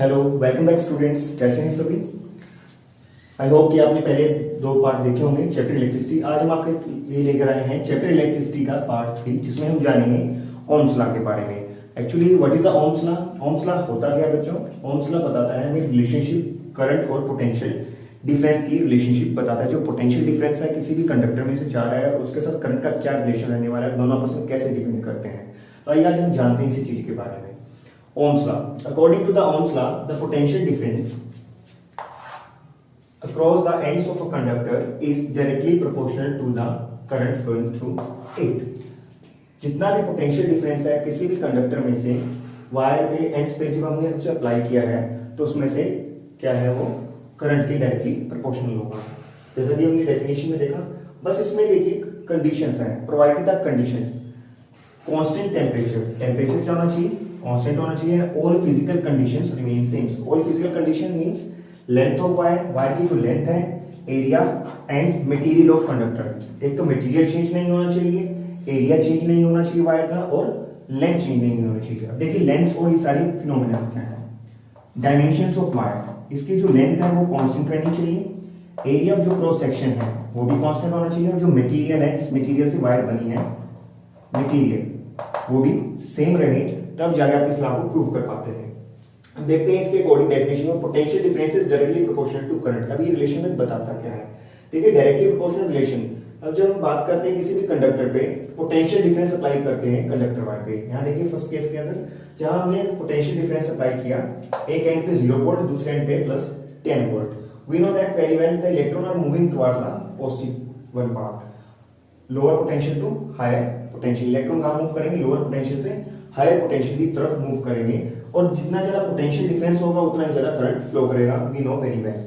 Hello welcome back students, कैसे हैं सभी। आई होप कि आपने पहले दो पार्ट देखे होंगे चैप्टर इलेक्ट्रिसिटी। आज हम आपके लिए लेकर आए हैं चैप्टर इलेक्ट्रिसिटी का पार्ट 3, जिसमें हम जानेंगे ओम्स लॉ के बारे में। Actually what is the Ohm's law? Ohm's law होता क्या है बच्चों? ओम्स लॉ बताता है हमें रिलेशनशिप करंट और पोटेंशियल डिफरेंस की रिलेशनशिप बताता है। जो पोटेंशियल डिफरेंस है किसी भी कंडक्टर में से जा रहा है और उसके साथ करंट का क्या रिलेशन रहने वाला है, दोनों आपस में कैसे डिपेंड करते हैं। तो आइए आज हम जानते हैं इसी चीज के बारे में। Ohm's law. According to the Ohm's law, the potential difference across the ends of a conductor is directly proportional to the current flowing through it. जितना भी पोटेंशियल डिफरेंस है किसी भी कंडक्टर में से वायर पे एंड्स पे जब हमने उसे अप्लाई किया है तो उसमें से क्या है वो करंट के डायरेक्टली प्रोपोर्शनल होगा। जैसा कि हमने डेफिनेशन में देखा। बस इसमें देखिए कंडीशंस हैं, provided the conditions. Constant temperature, temperature क्या होना चाहिए? कांस्टेंट होना चाहिए। All physical conditions remain same. All physical condition means length of wire, wire की जो लेंथ है, area and material of conductor. एक तो मटेरियल चेंज नहीं होना चाहिए, एरिया चेंज नहीं होना चाहिए वायर का, और लेंथ चेंज नहीं होना चाहिए। अब देखिए लेंथ और ये सारी फिनोमेना क्या है। डायमेंशंस ऑफ वायर, इसकी जो लेंथ है वो कांस्टेंट रहनी चाहिए। एरिया ऑफ जो क्रॉस सेक्शन है वो भी कांस्टेंट होना चाहिए, और जो मटेरियल है, जिस मटेरियल से वायर बनी है, मटेरियल वो भी सेम रहे, तब जाके आप इस लॉ को प्रूव कर पाते हैं। अब देखते हैं इसके अकॉर्डिंग डेफिनेशन में potential difference is directly proportional to current. अब ये रिलेशन में बताता क्या है, देखिए डायरेक्टली प्रोपोर्शनल रिलेशन। अब जब हम बात करते हैं किसी भी कंडक्टर पे पोटेंशियल डिफरेंस अप्लाई करते हैं कंडक्टर वायर पे, यहाँ देखिए फर्स्ट केस के अंदर जहां हमने पोटेंशियल डिफरेंस अप्लाई किया, एक एंड पे 0 वोल्ट, दूसरे एंड पे plus 10 volt. We know that very well the electron are moving towards the positive one path, lower potential to higher potential. Electron कहां मूव करेंगे? लोअर पोटेंशियल से higher potential की तरफ मूव करेंगे, और जितना ज्यादा पोटेंशियल डिफरेंस होगा उतना ही ज्यादा करंट फ्लो करेगा। वी नो वेरी वेल,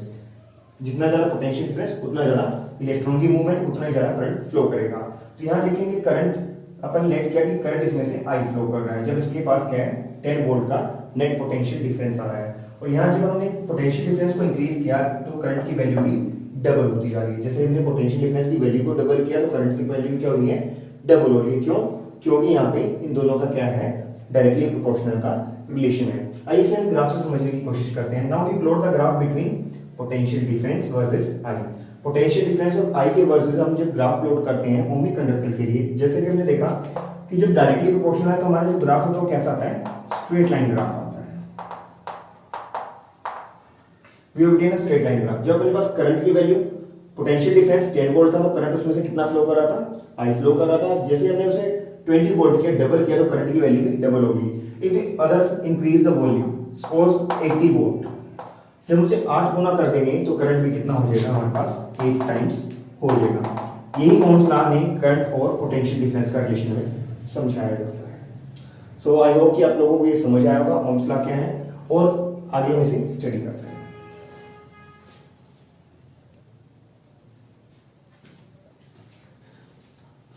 जितना ज्यादा पोटेंशियल डिफरेंस उतना ज्यादा इलेक्ट्रॉन की मूवमेंट, उतना ही ज्यादा करंट फ्लो करेगा। तो यहाँ देखेंगे करंट अपन लेट किया कि करंट इसमें से आई फ्लो कर रहा है, जब इसके पास क्या है 10 वोल्ट का नेट पोटेंशियल डिफरेंस आ रहा है। और यहाँ जब हमने पोटेंशियल डिफरेंस को इंक्रीज किया तो करंट की वैल्यू भी डबल होती जा रही है। जैसे हमने पोटेंशियल डिफरेंस की वैल्यू को डबल किया तो करंट की वैल्यू क्या हो रही है? डबल हो रही है। क्यों? क्योंकि यहाँ पे इन दोनों का क्या है? डायरेक्टली प्रोपोर्शनल का रिलेशन है। आइए इसे हम ग्राफ से समझने की कोशिश करते हैं। Now we plot the graph between potential difference versus I. Potential difference और आई के वर्सेस हम जब ग्राफ प्लॉट करते हैं ओमनी कंडक्टर के लिए, जैसे कि हमने देखा कि जब डायरेक्टली प्रोपोर्शनल है तो हमारा जो ग्राफ होता है वो कैसा आता है? स्ट्रेट लाइन ग्राफ आता है। We obtain a straight line graph. जब अपने पास करंट की वैल्यू पोटेंशियल डिफरेंस 10 वोल्ट था तो करंट उसमें से कितना फ्लो कर रहा था? आई फ्लो कर रहा था। जैसे हमने उसे 20 वोल्ट किया, डबल किया, तो करंट की वैल्यू भी डबल होगी। If other increase the volume, suppose 80 volt, जब उसे 8 गुना कर देंगे तो करंट भी कितना हो जाएगा? हमारे पास 8 टाइम्स हो जाएगा। यही ओम्स लॉ ने करंट और पोटेंशियल डिफरेंस का रिलेशन में समझाया जाता है। सो आई होप कि आप लोगों को ये समझ आया होगा ओम्स लॉ क्या है, और आगे हम इसे स्टडी करते हैं।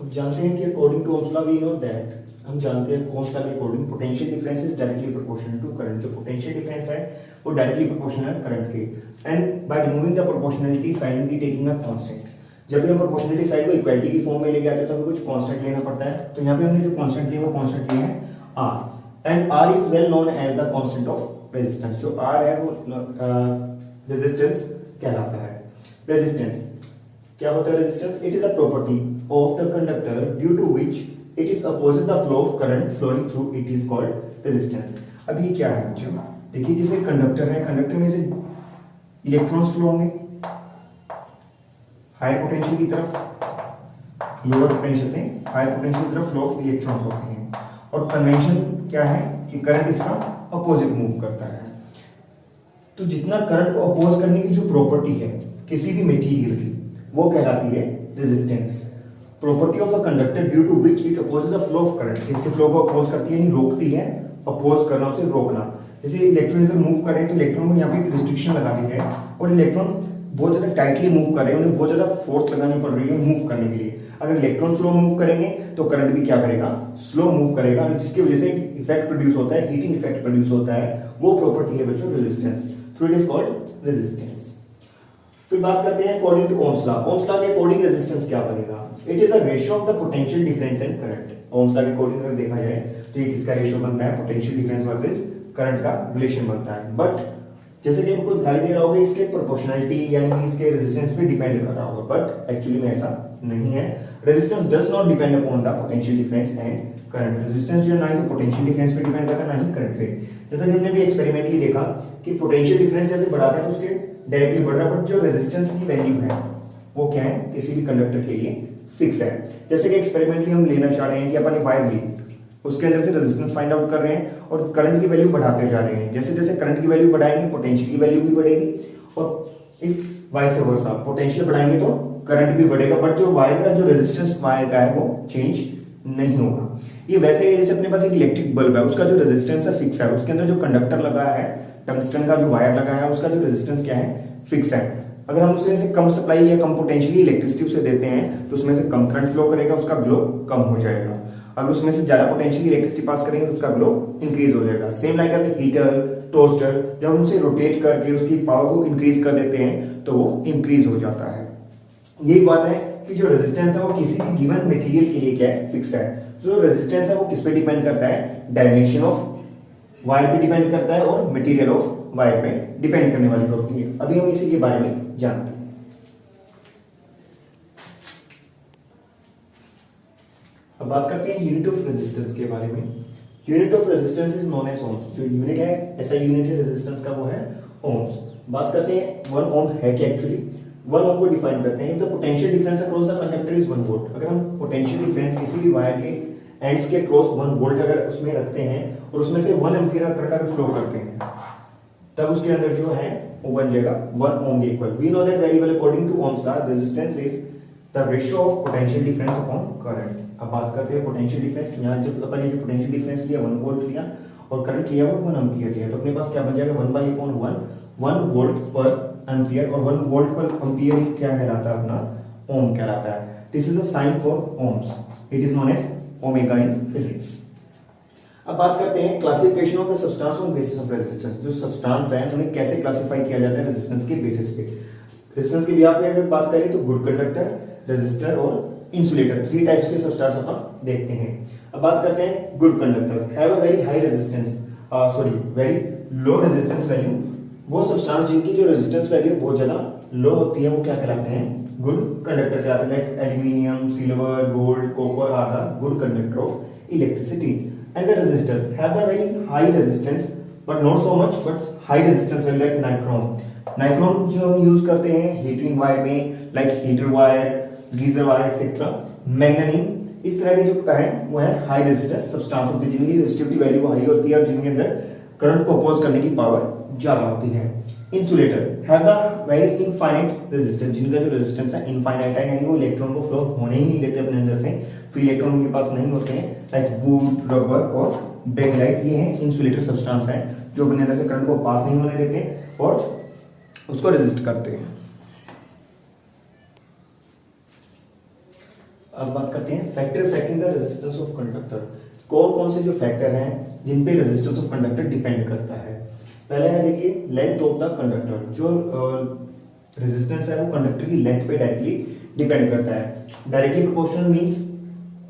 अब जानते हैं कि according to Ohm's law we know that, हम जानते हैं ओम्स लॉ के according potential difference is directly proportional to current. जो पोटेंशियल डिफरेंस है वो डायरेक्टली प्रोपोर्शनल है करंट के। And by removing the proportionality sign we taking a constant. जब भी हम प्रोपोर्शनलिटी साइन को इक्वालिटी की फॉर्म में लेके आते हैं तो हमें कुछ कांस्टेंट लेना पड़ता है। तो यहाँ पे हमने जो कांस्टेंट लिया वो कांस्टेंट लिया है R, and R is well known as the constant of resistance. जो आर है वो रेजिस्टेंस कहलाता है। रेजिस्टेंस क्या होता है? Resistance it is a property of the conductor due to which it is opposes the flow of current flowing through it is called resistance। अब ये क्या है बच्चों? देखिए जैसे कंडक्टर है, कंडक्टर में से इलेक्ट्रॉन्स फ्लो होंगे हायर पोटेंशियल की तरफ, लोअर पोटेंशियल से हायर पोटेंशियल की तरफ फ्लो ऑफ इलेक्ट्रॉन्स होते हैं। और कन्वेंशन क्या है कि करंट इसका अपोजिट मूव करता है। तो जितना करंट को अपोज करने की जो प्रॉपर्टी है किसी भी मटेरियल की वो कहलाती है resistance. Property of a conductor due to which it opposes the flow of current. इसके फ्लो को अपोज करती है, यानी रोकती है। अपोज करना उसे रोकना। जैसे इलेक्ट्रॉन इधर मूव कर रहे हैं तो इलेक्ट्रॉन को यहाँ पे एक रिस्ट्रिक्शन लगा दी है, और इलेक्ट्रॉन बहुत ज्यादा टाइटली मूव कर रहे हैं, उन्हें बहुत ज्यादा फोर्स लगानी पड़ रही है मूव करने के लिए। अगर इलेक्ट्रॉन स्लो मूव करेंगे तो करंट भी क्या करेगा? स्लो मूव करेगा, जिसकी वजह से इफेक्ट प्रोड्यूस होता है, हीटिंग इफेक्ट प्रोड्यूस होता है। वो प्रॉपर्टी है बच्चों resistance. So it is called resistance. फिर बात करते हैं according to Ohm's law. Ohm's law के अकॉर्डिंग रेजिस्टेंस क्या बनेगा? It is a ratio of the potential difference and current. Ohm's law के अकॉर्डिंग अगर देखा जाए तो ये किसका रेशियो बनता है? पोटेंशियल डिफरेंस वर्सेस करंट का रिलेशन बनता है। बट जैसे कि आपको दिखाई दे रहा होगा इसके प्रोपोर्शनलिटी यानी कि इसके रेजिस्टेंस पे डिपेंड कर रहा होगा, बट एक्चुअली में ऐसा नहीं है। Resistance does not depend upon the potential difference and current. Resistance जो ना ही पोटेंशियल डिफरेंस पे डिपेंड करता है ना ही करंट पे। जैसा कि हमने भी एक्सपेरिमेंटली देखा कि पोटेंशियल डिफरेंस जैसे बढ़ाते हैं तो उसके डायरेक्टली बढ़ रहा है, बट जो रेजिस्टेंस की वैल्यू है वो क्या है, किसी भी कंडक्टर के लिए फिक्स है। जैसे कि एक्सपेरिमेंटली हम लेना चाह रहे हैं कि अपन वायर ली, उसके अंदर से रेजिस्टेंस फाइंड आउट कर रहे हैं और करंट की वैल्यू बढ़ाते जा रहे हैं। जैसे जैसे करंट की वैल्यू बढ़ाएंगे पोटेंशियल की वैल्यू भी बढ़ेगी, और इफ वाइस वर्सा पोटेंशियल बढ़ाएंगे तो करंट भी बढ़ेगा, बट जो वायर का जो रेजिस्टेंस वायर का है वो चेंज नहीं होगा। ये वैसे ही जैसे अपने पास एक इलेक्ट्रिक बल्ब है, उसका जो रेजिस्टेंस है फिक्स है, उसके अंदर जो कंडक्टर लगा है, टंगस्टन का जो वायर लगा है, उसका जो रेजिस्टेंस क्या है, फिक्स है। अगर हम उसमें से कम सप्लाई या कम पोटेंशियली इलेक्ट्रिसिटी उसे देते हैं तो उसमें से कम करंट फ्लो करेगा, उसका ग्लो कम हो जाएगा। अगर उसमें से ज्यादा पोटेंशियली इलेक्ट्रिसिटी पास करेंगे तो उसका ग्लो इंक्रीज हो जाएगा। Same like as heater, toaster, जब हम उसे रोटेट करके उसकी पावर को इंक्रीज कर देते हैं तो वो इंक्रीज हो जाता है। यही बात है कि जो रेजिस्टेंस है वो किसी भी गिवन मटेरियल के लिए क्या है, फिक्स है। जो रेजिस्टेंस है वो किस पे डिपेंड करता है, डायमेंशन ऑफ वायर पे डिपेंड करता है और मटेरियल ऑफ वायर पे डिपेंड करने वाली प्रॉपर्टी है। अभी हम इसी के बारे में जानते हैं। अब बात करते हैं यूनिट ऑफ रेजिस्टेंस के बारे में। Unit of resistance is known as ohms. जो यूनिट है, ऐसा यूनिट है रेजिस्टेंस का, वो है ओम्स। बात करते हैं 1 ओम है क्या। एक्चुअली 1 ओम को डिफाइन करते हैं the potential difference across the conductor is 1 volt. अगर हम पोटेंशियल डिफरेंस किसी भी वायर के एंड्स के क्रॉस 1 वोल्ट अगर उसमें रखते हैं और उसमें से 1 एम्पीयर करंट अगर फ्लो करते हैं, तब उसके अंदर जो है वो बन जाएगा 1 ओम के इक्वल। We know that very well according to Ohm's law resistance is the ratio of potential difference upon current. अब बात करते हैं पोटेंशियल डिफरेंस। यहाँ जब अपन ने जो पोटेंशियल डिफरेंस लिया 1 वोल्ट लिया और करंट लिया वो 1 एम्पीयर लिया, तो अपने पास क्या बन जाएगा 1/1 वोल्ट पर एम्पीयर, और 1 वोल्ट पर एम्पीयर क्या कहलाता है, अपना ओम कहलाता है। This is a sign for ohms. It is known as omega in physics. अब बात करते हैं classification of the substance on basis of resistance. जो सब्सटेंस है उन्हें कैसे क्लासिफाई किया जाता है रेजिस्टेंस के बेसिस पे। रेजिस्टेंस के बिहाफ में अगर बात करें तो गुड कंडक्टर, रेजिस्टर और इंसुलेटर, 3 टाइप्स के सब्सटेंस अपन देखते हैं। अब बात करते हैं good conductors have a very high resistance very low resistance value. वो सब्सटेंस जिनकी जो रेजिस्टेंस वैल्यू बहुत ज्यादा लो होती है वो क्या कहलाते हैं, गुड कंडक्टर कहलाते हैं। Like aluminium, silver, gold, copper are the good conductor of electricity. And the resistors have the very high resistance but not so much, but high resistance value like nichrome. Nichrome जो हम use करते हैं heating wire में, like heater wire, geyser wire etcetera. Magnetic इस तरह के जो है वो है हाई रेजिस्टेंस सब्सटेंस होती है, जिनकी रेजिस्टिविटी वैल्यू हाई होती है और जिनके अंदर करंट को अपोज करने की पावर ज्यादा होती है। Insulator have the very infinite resistance, जिनका जो रेजिस्टेंस है इनफाइनाइट है, यानी वो इलेक्ट्रॉन को फ्लो होने ही नहीं देते अपने अंदर से, फ्री इलेक्ट्रॉन उनके पास नहीं होते हैं। लाइक वुड, रबर और बेकलाइट, ये हैं इंसुलेटर सब्सटेंस हैं जो अपने अंदर से करंट को पास नहीं होने देते और उसको रेजिस्ट करते हैं। अब बात करते हैं factor affecting the resistance of conductor. कौन कौन से जो फैक्टर हैं जिन पे रेजिस्टेंस ऑफ कंडक्टर डिपेंड करता है। पहले है देखिए लेंथ ऑफ द कंडक्टर। जो रेजिस्टेंस है वो कंडक्टर की लेंथ पे डायरेक्टली डिपेंड करता है। Directly proportional means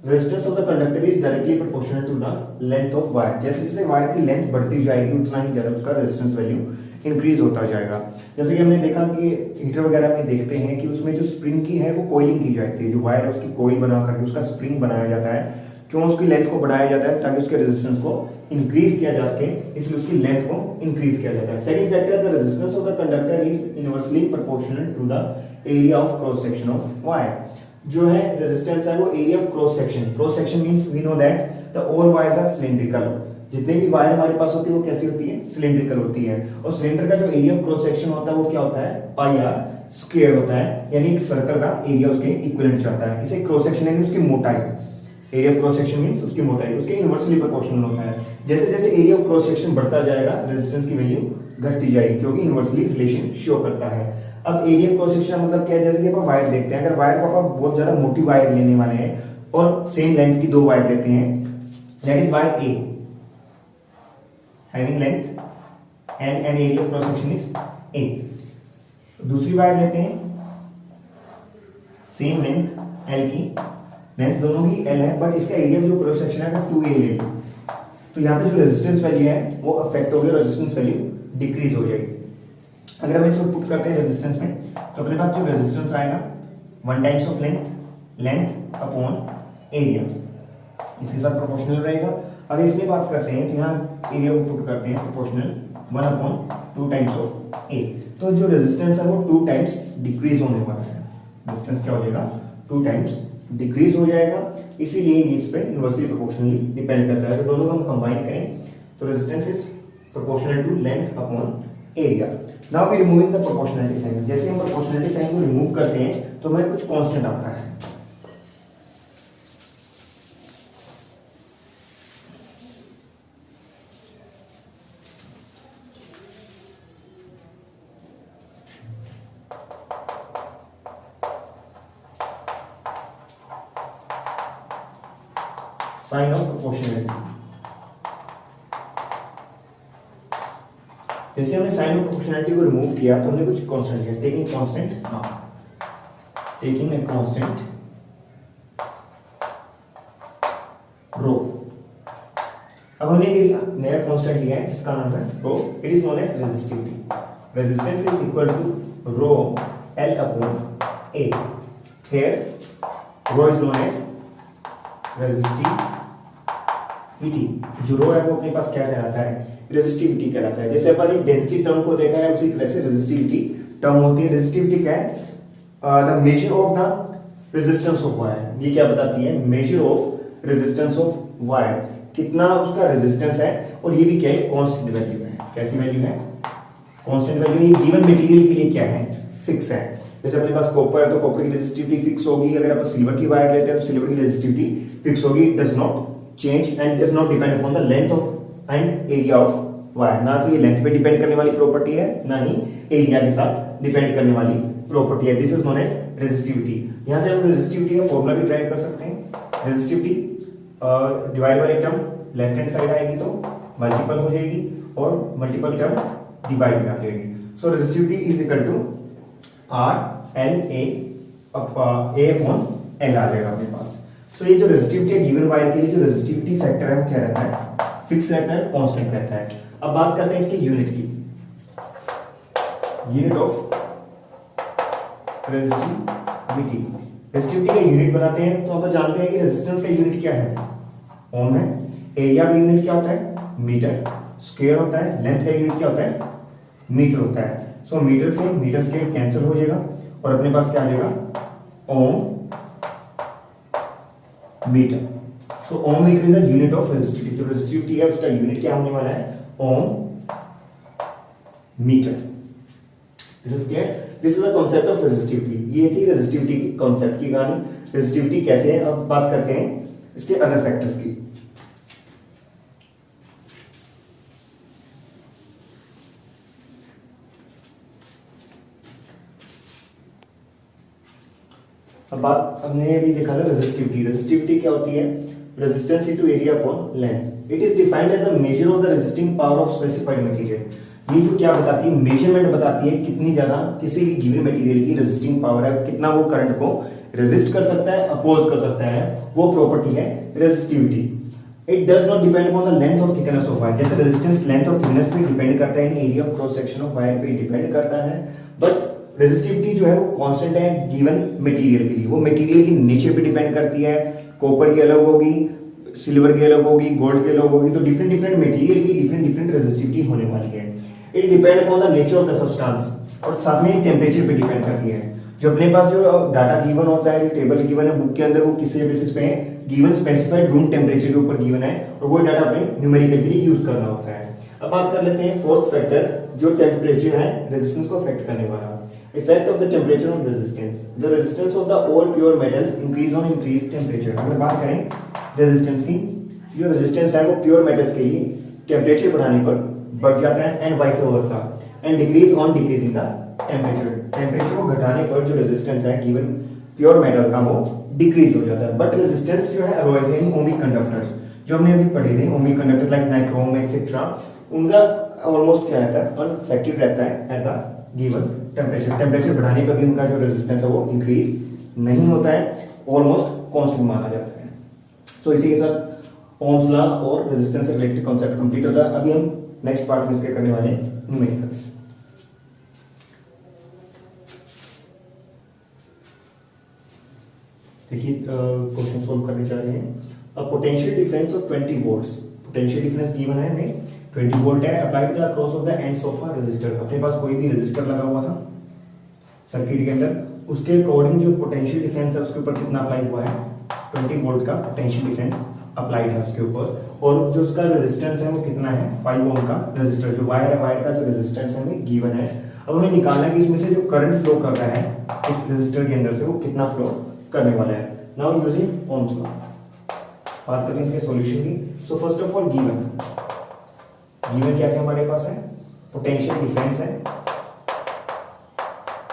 resistance of the conductor is directly proportional to the length of wire. जैसे जैसे वायर की लेंथ बढ़ती जाएगी उतना ही ज्यादा उसका रेजिस्टेंस वैल्यू इंक्रीज होता जाएगा। जैसे कि हमने देखा कि हीटर वगैरह में देखते हैं कि उसमें जो स्प्रिंग की है वो कोइलिंग की जाती है, जो वायर है उसकी कोइल बना करके उसका स्प्रिंग बनाया जाता है। क्यों उसकी लेंथ को बढ़ाया जाता है, ताकि उसके रेजिस्टेंस को इंक्रीज किया जा सके, इसलिए उसकी लेंथ को इंक्रीज किया जाता है। Second factor the resistance of the conductor is inversely proportional to the area of cross section of wire. जो है रेजिस्टेंस है वो area of cross section. Cross section means we know that the all wires are cylindrical. जितने भी wire हमारे पास होती है वो कैसी होती है, सिलिंड्रिकल होती है। और सिलेंडर का जो एरिया ऑफ क्रॉस सेक्शन होता है वो क्या होता है, पाई आर स्क्वायर होता है, यानी एक सर्कल का एरिया उसके इक्विवेलेंट चाहता है। इसे क्रॉस सेक्शन यानी उसकी मोटाई, area of cross section means उसकी मोटाई उसके इनवर्सली प्रोपोर्शनल होता है। जैसे जैसे एरिया ऑफ क्रॉस सेक्शन बढ़ता जाएगा रेजिस्टेंस की वैल्यू घटती जाएगी, क्योंकि इनवर्सली रिलेशन शो करता है। अब एरिया ऑफ क्रॉस सेक्शन मतलब क्या है, जैसे कि आप वायर देखते हैं, अगर वायर को आप बहुत ज्यादा मोटी वायर लेने वाले हैं और सेम लेंथ की 2 वायर लेते हैं, that is wire A having length and area of cross section is a। दूसरी वायर लेते हैं सेम लेंथ L की, लेंथ दोनों की L है बट इसका एरिया जो क्रॉस सेक्शन है वो 2a ले लो, तो यहाँ पे जो रेजिस्टेंस वैल्यू है वो अफेक्ट होगी, रेजिस्टेंस वैल्यू डिक्रीज हो जाएगी। अगर हम इसको पुट करते हैं रेजिस्टेंस में, तो अपने पास जो रेजिस्टेंस आएगा 1 times of length upon area, इसके साथ प्रोपोर्शनल रहेगा। अगर इसमें बात करते हैं तो यहाँ एरिया को पुट करते हैं प्रोपोर्शनल 1/2 टाइम्स ऑफ ए, तो जो रेजिस्टेंस है वो 2 टाइम्स डिक्रीज होने वाला है। रेजिस्टेंस क्या हो जाएगा, 2 टाइम्स डिक्रीज हो जाएगा, इसीलिए इस पे इनवर्सली प्रोपोर्शनली डिपेंड करता है। तो दोनों को हम कंबाइन करें तो resistance is proportional to length upon area. Now we removing the proportionality sign. जैसे हम प्रोपोर्शनलिटी साइन को रिमूव करते हैं तो हमें कुछ कांस्टेंट आता है। साइन ऑफ प्रोपोर्शनलिटी, जैसे हमने साइन ऑफ प्रोपोर्शनलिटी को रिमूव किया तो हमने कुछ कांस्टेंट लिया। Taking constant taking a constant rho. अब हमने नया कांस्टेंट लिया है जिसका नाम है rho. It is known as resistivity. Resistance is equal to rho L upon A. Here rho is known as resistivity. जो रो है वो अपने पास क्या कहलाता है, रेजिस्टिविटी कहलाता है। जैसे अपन एक डेंसिटी टर्म को देखा है उसी तरह से रेजिस्टिविटी टर्म होती है। रेजिस्टिविटी क्या है, the measure of the resistance of wire. ये क्या बताती है, measure of resistance of wire, कितना उसका रेजिस्टेंस है। और ये भी क्या है, कांस्टेंट वैल्यू है। कैसी वैल्यू है, कांस्टेंट वैल्यू। ये गिवन मटेरियल के लिए क्या है, फिक्स है। जैसे अपने पास कॉपर है तो कॉपर की रेजिस्टिविटी फिक्स होगी। अगर आप सिल्वर की वायर लेते हैं तो सिल्वर की रेजिस्टिविटी फिक्स होगी। It does not change and does not depend upon the length of and area of wire. ना तो ये लेंथ पे डिपेंड करने वाली प्रॉपर्टी है, ना ही एरिया के साथ डिपेंड करने वाली प्रॉपर्टी है। This is known as resistivity. यहां से हम रेजिस्टिविटी का फॉर्मूला भी ड्राइव कर सकते हैं। Resistivity divide by term left hand side आएगी तो मल्टीपल हो जाएगी और मल्टीपल टर्म डिवाइड में आ जाएगी। So resistivity is equal to R L A upon L आ जाएगा अपने पास। सो ये जो रेजिस्टिविटी है गिवन वायर के लिए, जो रेजिस्टिविटी फैक्टर है वो क्या रहता है, फिक्स रहता है, कांस्टेंट रहता है। अब बात करते हैं इसकी यूनिट की। Unit of resistivity. रेजिस्टिविटी का यूनिट बनाते हैं तो आप जानते हैं कि रेजिस्टेंस का यूनिट क्या है, ओम है। एरिया का यूनिट क्या होता है, मीटर स्क्वायर होता है। लेंथ का यूनिट क्या होता है, मीटर होता है। सो मीटर से मीटर स्क्वायर कैंसिल हो जाएगा और अपने पास क्या आ जाएगा, ohm metre. So ohm metre is the unit of resistivity. जो रेजिस्टिविटी है उसका यूनिट क्या होने वाला है, ohm metre. This is clear. This is the concept of resistivity. ये थी रेजिस्टिविटी की कांसेप्ट की कहानी, रेजिस्टिविटी कैसे है। अब बात करते हैं इसके अदर फैक्टर्स की। अब बात हमने अभी देखा ना रेजिस्टिविटी। रेजिस्टिविटी क्या होती है, resistance into area upon length. It is defined as the measure of the resisting power of specified material. ये जो क्या बताती है, मेजरमेंट बताती है कितनी ज्यादा किसी भी गिवन मटेरियल की रेजिस्टिंग पावर है, कितना वो करंट को रेजिस्ट कर सकता है, अपोज कर सकता है, वो प्रॉपर्टी है resistivity. It does not depend upon the length और थिकनेस ऑफ वायर। जैसे रेजिस्टेंस लेंथ और थिकनेस पे डिपेंड करता है, area of cross section of wire पे डिपेंड करता है। बट रेजिस्टिविटी जो है वो कांस्टेंट है गिवन मटेरियल के लिए। वो मटेरियल की नेचर पे डिपेंड करती है। कॉपर की अलग होगी, सिल्वर की अलग होगी, गोल्ड की अलग होगी। तो डिफरेंट डिफरेंट मटेरियल की डिफरेंट डिफरेंट रेजिस्टिविटी होने वाली है। It depend upon the nature of the substance और साथ में टेम्परेचर पे डिपेंड करती है। जो अपने पास जो डाटा गिवन होता है, जो टेबल गिवन है बुक के अंदर, वो किसी बेसिस पे है, गिवन स्पेसिफाइड रूम टेम्परेचर के ऊपर गिवन है और वो डाटा अपने न्यूमेरिकल के लिए यूज करना होता है। अब बात कर लेते हैं फोर्थ फैक्टर, जो टेम्परेचर है रेजिस्टेंस को अफेक्ट करने वाला। Effect of the temperature on resistance. The resistance of the all pure metals increase on increase temperature. अगर बात करें रेजिस्टेंस की, जो रेजिस्टेंस है वो प्योर मेटल्स के लिए टेम्परेचर बढ़ाने पर बढ़ जाता है and vice versa, and decrease on decreasing the temperature. Temperature को घटाने पर जो रेजिस्टेंस है गिवन प्योर मेटल का वो डिक्रीज हो जाता है। बट रेजिस्टेंस जो है अलोयज इन ओमिक कंडक्टर्स, जो हमने अभी पढ़े थे, ohmic conductor like nichrome etcetera, उनका ऑलमोस्ट क्या रहता है, अनअफेक्टेड रहता है at the given temperature. Temperature बढ़ाने पर भी उनका जो रेजिस्टेंस है वो इंक्रीज नहीं होता है, ऑलमोस्ट कांस्टेंट माना जाता है। सो इसी के साथ ओम्स लॉ और रेजिस्टेंस से रिलेटेड कॉन्सेप्ट कंप्लीट होता है। अभी हम नेक्स्ट पार्ट में इसके करने वाले हैं न्यूमेरिकल्स। देखिए क्वेश्चन सोल्व करने जा रहे हैं। Potential difference of 20 volts, potential difference given है हमें 20 वोल्ट है, applied to the across of the ends of a resistor. अपने पास कोई भी रेजिस्टर लगा हुआ था सर्किट के अंदर, उसके अकॉर्डिंग जो पोटेंशियल डिफरेंस है उसके ऊपर कितना अप्लाई हुआ है, 20 वोल्ट का पोटेंशियल डिफरेंस अप्लाइड है उसके ऊपर, और जो उसका रेजिस्टेंस है वो कितना है, 5 ओम का रेजिस्टर। जो वायर है, वायर का जो रेजिस्टेंस है हमें गिवन है। अब हमें निकालना है कि इसमें से जो करंट फ्लो कर रहा है इस रेजिस्टर के अंदर से वो कितना फ्लो करने वाला है। नाउ यूजिंग ओम्स लॉ बात करते हैं इसके सॉल्यूशन की। So first of all given क्या क्या हमारे पास है, पोटेंशियल डिफरेंस है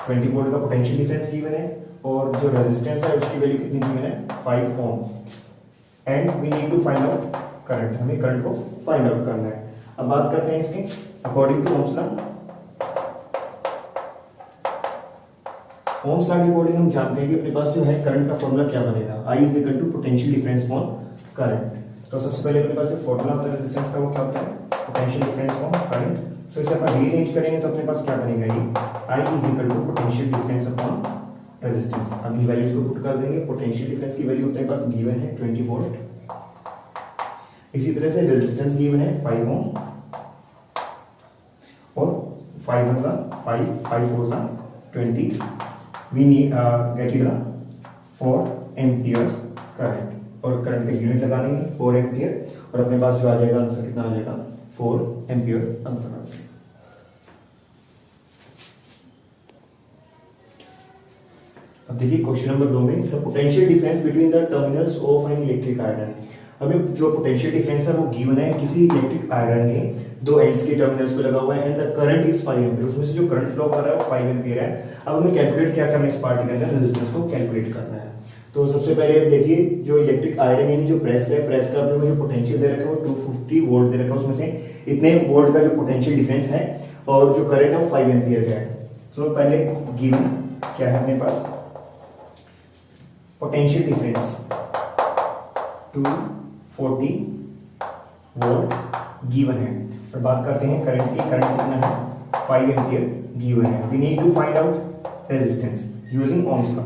20 वोल्ट का पोटेंशियल डिफरेंस गिवन है, और जो रेजिस्टेंस है उसकी वैल्यू कितनी गिवन है, 5 ohm, and we need to find out current, हमें करंट को फाइंड आउट करना है। अब बात करते हैं इसके according to Ohm's law. Ohm's law के अकॉर्डिंग हम जानते हैं कि अपने पास जो है करंट का फॉर्मूला क्या बनेगा, I is equal to potential difference upon current. तो सबसे पहले अपने पास जो फॉर्मूला होता है रेजिस्टेंस का वो क्या होता है, पोटेंशियल डिफरेंस अपॉन करंट। सो इसे अपन रीअरेंज करेंगे तो अपने पास क्या बनेगा, ये I is equal to potential difference upon resistance. अब ये वैल्यूज को पुट कर देंगे। पोटेंशियल डिफरेंस की वैल्यू अपने पास गिवन है 20 वोल्ट, इसी तरह से रेजिस्टेंस गिवन है 5 ओम, और 5 1 5 5 4 20, we need get it 4 amperes current, और करंट का यूनिट लगा लेंगे 4 एम्पियर, और अपने पास जो आ जाएगा आंसर कितना आ जाएगा, 4 एम्पियर आंसर आ जाएगा। अब देखिए क्वेश्चन नंबर 2 में the potential difference between the terminals of an electric iron. हमें जो पोटेंशियल डिफरेंस है वो गिवन है किसी इलेक्ट्रिक आयरन के दो एंड्स के टर्मिनल्स पे लगा हुआ है, and the current is 5 ampere, उसमें से जो करंट फ्लो कर रहा है वो 5 एम्पीयर है। अब हमें कैलकुलेट क्या करना है, इस पार्ट के अंदर रेजिस्टेंस को कैलकुलेट करना है। तो सबसे पहले देखिए जो इलेक्ट्रिक आयरन यानी जो प्रेस है, प्रेस का जो पोटेंशियल दे रखा है वो 250 वोल्ट दे रखा है, उसमें से इतने वोल्ट का जो पोटेंशियल डिफरेंस है, और जो करंट है वो 5 एम्पीयर का है। तो पहले गिवन क्या है अपने पास, पोटेंशियल डिफरेंस 240 वोल्ट गिवन है। और बात करते हैं करंट की, करंट कितना है, 5 एम्पीयर गिवन है। We need to find out resistance using Ohm's law.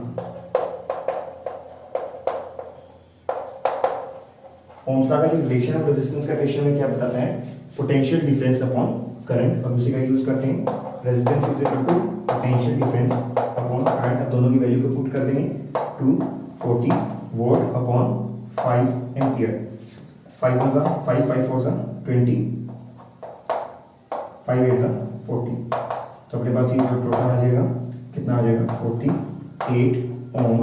Ohm's law का जो रिलेशन ऑफ रेजिस्टेंस का रिलेशन में क्या बताता है, पोटेंशियल डिफरेंस अपॉन करंट। अब उसी का यूज करते हैं, resistance is equal to potential difference upon current. अब दोनों की वैल्यू को पुट कर देंगे, 240 वोल्ट अपॉन 5 एम्पीयर। 5 1 5 5 4 20, 5 8 40। तो अपने पास ये जो टोटल आ जाएगा कितना आ जाएगा, 48 ओम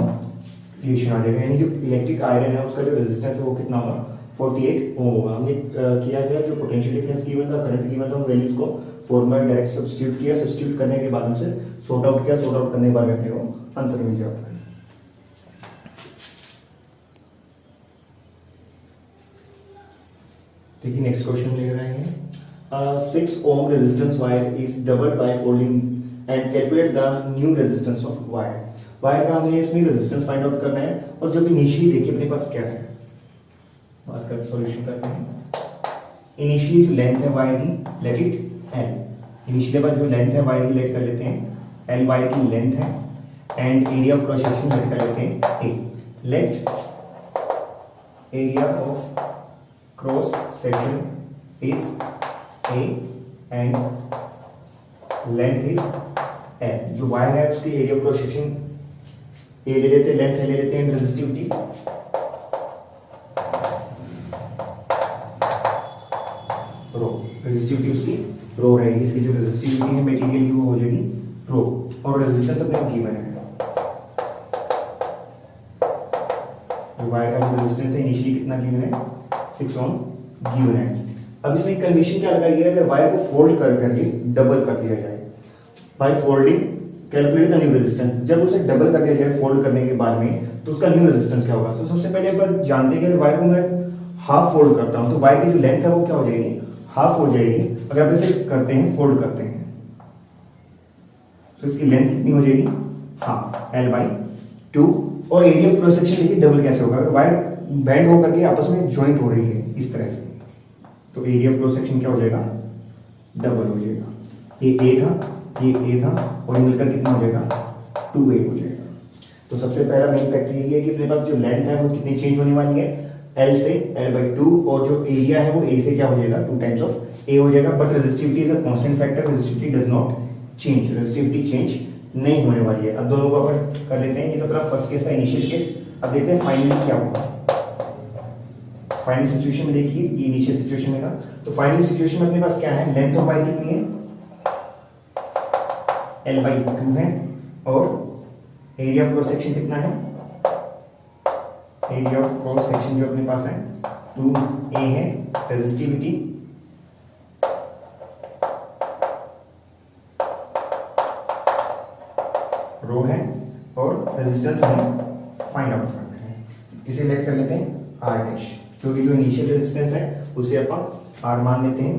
रिलेशन आ जाएगा, यानी जो इलेक्ट्रिक आयरन है उसका जो रेजिस्टेंस है वो कितना होगा, 48 ओम होगा। हमने किया गया जो पोटेंशियल डिफरेंस गिवन था, करंट गिवन था, उन वैल्यूज को फॉर्मूला डायरेक्ट सब्स्टिट्यूट किया, सब्स्टिट्यूट करने के बाद उनसे सॉर्ट आउट किया, सॉर्ट आउट करने के बाद अपने को आंसर मिल जाता है। देखिए नेक्स्ट क्वेश्चन ले रहे हैं, 6 ohm resistance wire is doubled by folding and calculate the new resistance of wire। Wire का हमने इसमें रेजिस्टेंस फाइंड आउट करना है, और जो भी इनिशियली देखिए अपने पास क्या है, बात कर सॉल्यूशन करते हैं। इनिशियली जो लेंथ है वायर की, लेट इट l। इनिशियली पर जो लेंथ है वायर की लेट कर लेते हैं l, वायर की लेंथ है, and area of cross section let कर लेते हैं a। Let area of cross section is a and length is l। जो वायर है उसकी area of cross section a ले लेते हैं, लेंथ ले लेते हैं, रेजिस्टिविटी रो, रेजिस्टिविटी उसकी रो रहेगी, इसकी जो रेजिस्टिविटी है मटेरियल की वो हो जाएगी रो, और रेजिस्टेंस अपने गिवन है। वायर का जो रेजिस्टेंस है इनिशियली कितना गिवन है, 6 ओम गिवन है। अब इसमें कंडीशन क्या लगाई है, अगर वायर को फोल्ड कर करके डबल कर दिया जाए, by folding calculate the new resistance. जब उसे डबल कर दिया जाए फोल्ड करने के बाद में, तो उसका न्यू रेजिस्टेंस क्या होगा। तो सबसे पहले अपन जानते हैं कि वायर को मैं हाफ फोल्ड करता हूं तो वायर की जो लेंथ है वो क्या हो जाएगी, हाफ हो जाएगी। अगर आप इसे करते हैं, फोल्ड करते हैं, तो इसकी लेंथ कितनी हो जाएगी, हाफ, l/2। और एरिया ऑफ क्रॉस सेक्शन देखिए डबल कैसे होगा, अगर वायर बैंड होकर के आपस में ज्वाइंट हो रही है इस तरह से, तो एरिया ऑफ क्रॉस सेक्शन क्या हो जाएगा, डबल हो जाएगा। ये ए था और मिलकर कितना हो जाएगा, 2a हो जाएगा। तो सबसे पहला मेन फैक्टर यही है कि अपने पास जो लेंथ है वो कितनी चेंज होने वाली है, L से L/2, और जो एरिया है वो A से क्या हो जाएगा, 2 टाइम्स ऑफ A हो जाएगा। But resistivity is a constant factor, resistivity does not change, resistivity change नहीं होने वाली है। अब दोनों को अपन कर लेते हैं। ये तो अपना फर्स्ट केस था, इनिशियल केस। अब देखते हैं फाइनली क्या होगा। फाइनल सिचुएशन में देखिए, ये इनिशियल सिचुएशन में था, तो फाइनल सिचुएशन में अपने पास क्या है, लेंथ ऑफ वायर कितनी है, L/2 है, और एरिया ऑफ क्रॉस सेक्शन कितना है, एरिया ऑफ क्रॉस सेक्शन जो अपने पास है 2a है, रेजिस्टिविटी रो है, और रेजिस्टेंस हमें फाइंड आउट करना है। इसे लेट कर लेते हैं r डैश, क्योंकि जो इनिशियल रेजिस्टेंस है उसे अपन r मान लेते हैं,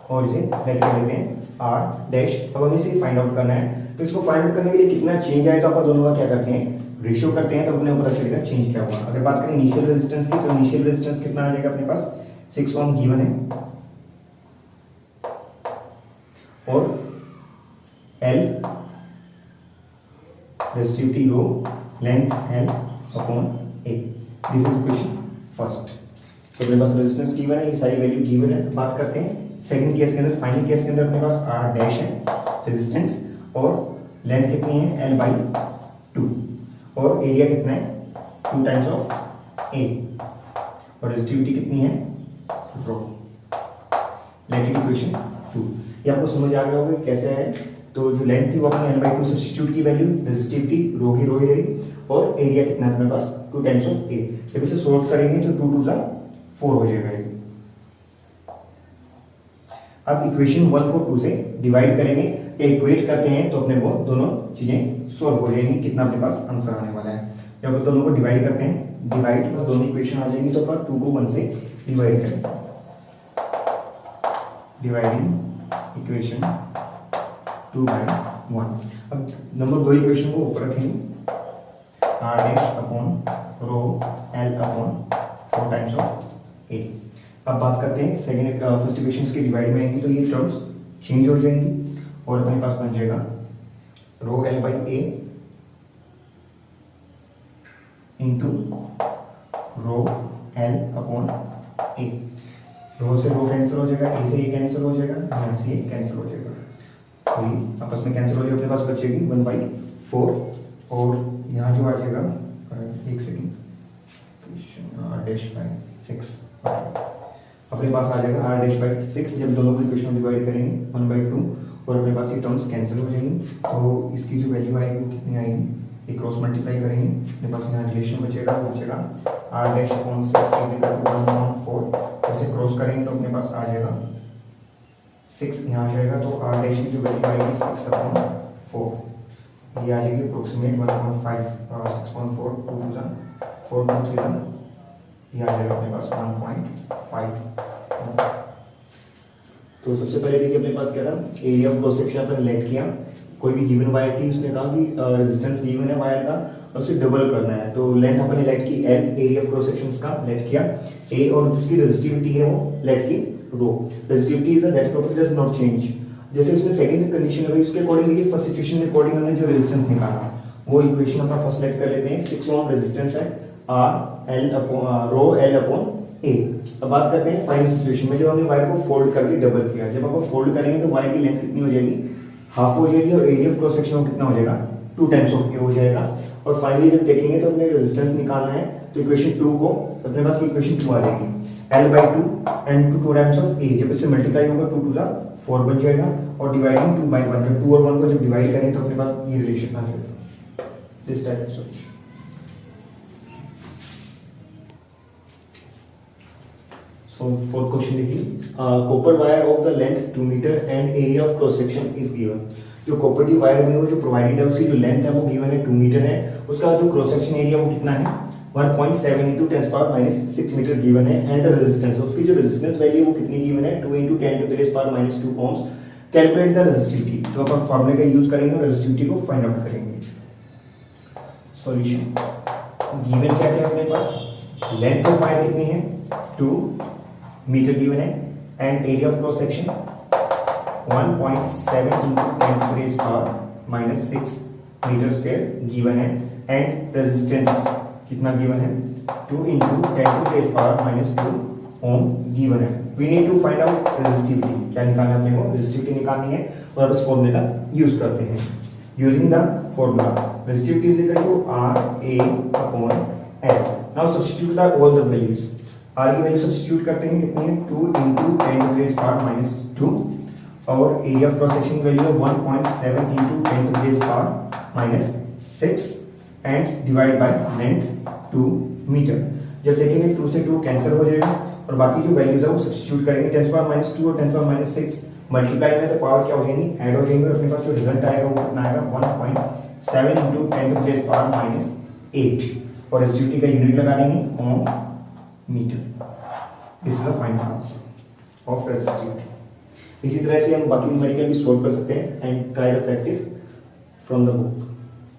और इसे लेट कर लेते हैं r डैश। अब हमें इसे फाइंड आउट करना है, तो इसको फाइंड आउट करने के लिए कितना चेंज आए तो अपन दोनों का क्या करते हैं, रेशियो करते हैं, तो अपने ऊपर पता चलेगा चेंज क्या हुआ। अगर बात करें इनिशियल रेजिस्टेंस की, तो इनिशियल रेजिस्टेंस कितना आ जाएगा अपने पास, 6 ओम गिवन है, और L resistivity rho, length L/A। This is equation first. तो अपने पास रेजिस्टेंस गिवन है, ये सारी वैल्यू गिवन है। बात करते हैं सेकंड केस के अंदर, फाइनल केस के अंदर अपने पास r डैश है रेजिस्टेंस, और लेंथ कितनी है, L/2, और एरिया कितना है, 2 टाइम्स ऑफ A, और रेजिस्टिविटी कितनी है, रो। Let it equation 2। ये आपको समझ आ गया होगा कि कैसे है। तो जो लेंथ थी वो अपने L/2 सब्स्टिट्यूट की वैल्यू, रेजिस्टिविटी रो की रो ही रही, और एरिया कितना है अपने पास, 2 टाइम्स ऑफ A। जब इसे सॉल्व करेंगे तो 2 2 4 हो जाएगा। अब इक्वेशन 1 को 2 से डिवाइड करेंगे या इक्वेट करते हैं, तो अपने को दोनों चीजें सॉल्व हो जाएंगी। कितना अपने पास आंसर आने वाला है, जब हम दोनों को डिवाइड करते हैं, डिवाइड तो दोनों इक्वेशन आ जाएंगी, तो अपन 2 को 1 से डिवाइड करेंगे। Dividing equation 2/1। अब नंबर 2 इक्वेशन को ऊपर रखेंगे, r dash upon rho L/4 times of A। अब बात करते हैं सेकंड फर्स्ट इक्वेशन के डिवाइड में आएंगी, तो ये टर्म्स चेंज हो जाएंगी, और अपने पास बन जाएगा रो L/A इंटू रो L/A। रो से रो कैंसिल हो जाएगा, ए से ये कैंसिल हो जाएगा, यहाँ से ये कैंसिल हो जाएगा, तो ये आपस में कैंसिल हो जाएगा। अपने पास बचेगी 1/4, और यहाँ जो आ जाएगा, एक सेकेंड, r/6 अपने पास आ जाएगा r/6। जब दोनों को इक्वेशन डिवाइड करेंगे 1/2, और अपने पास ये टर्म्स कैंसिल हो जाएंगी, तो इसकी जो वैल्यू आएगी वो कितनी आएगी, ये क्रॉस मल्टीप्लाई करेंगे, अपने पास यहाँ रिलेशन बचेगा, वो बचेगा r/6 = 1/4। इसे क्रॉस करेंगे तो अपने पास आ जाएगा 6, यहाँ आ जाएगा, तो r' की जो वैल्यू आएगी 6/4, ये आ जाएगी अप्रोक्सीमेट 1.5, 6.4, 2 4.3, ये आ जाएगा अपने पास 1.5। तो सबसे पहले देखिए अपने पास क्या था, एरिया ऑफ क्रॉस सेक्शन अपन लेट किया। कोई भी गिवन वायर थी, उसने कहा कि रेजिस्टेंस गिवन है वायर का और उसे डबल करना है, तो लेंथ अपने लेट की L, area of cross section का लेट किया A, और जिसकी रेजिस्टिविटी है वो लेट की rho. Resistivity is that property does not change. जैसे उसमें सेकंड कंडीशन है उसके अकॉर्डिंग देखिए, फर्स्ट सिचुएशन के अकॉर्डिंग हमने जो रेजिस्टेंस निकाला वो इक्वेशन अपना फर्स्ट लेट कर लेते हैं। 6 ओम रेजिस्टेंस है, रो L/A। अब बात करते हैं फाइनल सिचुएशन में, जब हमने वायर को फोल्ड करके डबल किया, जब आप फोल्ड करेंगे तो वायर की लेंथ कितनी हो जाएगी, हाफ हो जाएगी, और एरिया ऑफ क्रॉस सेक्शन कितना हो जाएगा, 2 टाइम्स ऑफ A हो जाएगा। और फाइनली जब देखेंगे तो अपने रेजिस्टेंस निकालना है, तो इक्वेशन 2 को अपने पास इक्वेशन 2 आ जाएगी, L/2 and 2 times of A। जब इससे मल्टीप्लाई होगा 2 2 4 बन जाएगा, और डिवाइडिंग 2/1, जब 2 और 1 को जब डिवाइड करेंगे तो अपने पास ये रिलेशन आ जाएगा, this type of solution. So fourth question देखिए, copper wire of the length 2 metre and area of cross section is given. जो कॉपर की वायर में वो जो प्रोवाइडेड है उसकी जो लेंथ है वो गिवन है 2 मीटर है, उसका जो क्रॉस सेक्शन एरिया वो कितना है 1.7 × 10⁻⁻6 मीटर गिवन है, एंड द रेजिस्टेंस, उसकी जो रेजिस्टेंस वैल्यू वो कितनी गिवन है 2 × 10⁻²2 ओम्स। कैलकुलेट द रेजिस्टिविटी, तो अपन फार्मूले का यूज करेंगे और रेजिस्टिविटी को फाइंड आउट करेंगे। सॉल्यूशन, गिवन क्या क्या है अपने पास, लेंथ ऑफ वायर कितनी है 2 मीटर गिवन है, and area of cross section 1.7 into 10⁻⁻6 metre square given है, एंड रेजिस्टेंस कितना गिवन है 2 into 10⁻⁻2 ओम गिवन है। We need to find out resistivity, क्या निकालना है अपने को, रेजिस्टिविटी निकालनी है, और अब इस फॉर्मूले का यूज करते हैं। Using the formula resistivity is equal to RA/L। Now substitute the all the values. R की वैल्यू सब्स्टिट्यूट करते हैं, कितनी है 2 into 10⁻⁻2, और area of cross section value है 1.7 into 10⁻⁻6 and divide by length 2 metre. जब देखेंगे 2 से 2 कैंसिल हो जाएगा, और बाकी जो वैल्यूज है वो सब्स्टिट्यूट करेंगे, 10⁻2 और 10⁻6 मल्टीप्लाई में तो पावर क्या हो जाएंगी, ऐड हो जाएंगे, और अपने पास जो रिजल्ट आएगा वो कितना आएगा 1.7 into 10⁻⁻8, और रेजिस्टिविटी का यूनिट लगा देंगे ohm metre. This is the final answer of resistivity. इसी तरह से हम बाकी न्यूमेरिकल भी सॉल्व कर सकते हैं, and try the practice from the book.